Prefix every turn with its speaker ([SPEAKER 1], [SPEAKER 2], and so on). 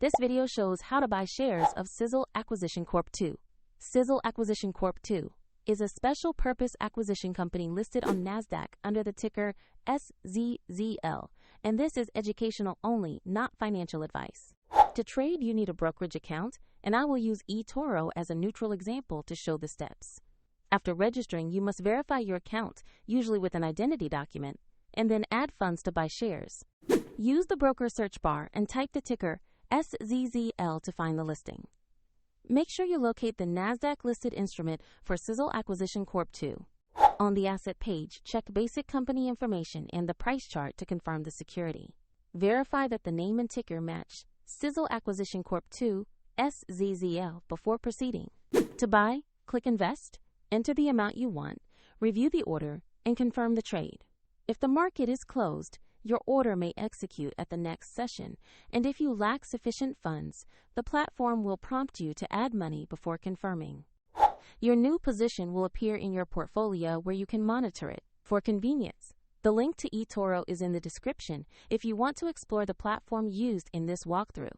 [SPEAKER 1] This video shows how to buy shares of Sizzle Acquisition Corp II. Sizzle Acquisition Corp II is a special purpose acquisition company listed on NASDAQ under the ticker SZZL, and this is educational only, not financial advice. To trade, you need a brokerage account, and I will use eToro as a neutral example to show the steps. After registering, you must verify your account, usually with an identity document, and then add funds to buy shares. Use the broker search bar and type the ticker SZZL to find the listing. Make sure you locate the NASDAQ-listed instrument for Sizzle Acquisition Corp II. On the asset page, check basic company information and the price chart to confirm the security. Verify that the name and ticker match Sizzle Acquisition Corp II, SZZL, before proceeding. To buy, click Invest, enter the amount you want, review the order, and confirm the trade. If the market is closed, your order may execute at the next session, and if you lack sufficient funds, the platform will prompt you to add money before confirming. Your new position will appear in your portfolio where you can monitor it. For convenience, the link to eToro is in the description if you want to explore the platform used in this walkthrough.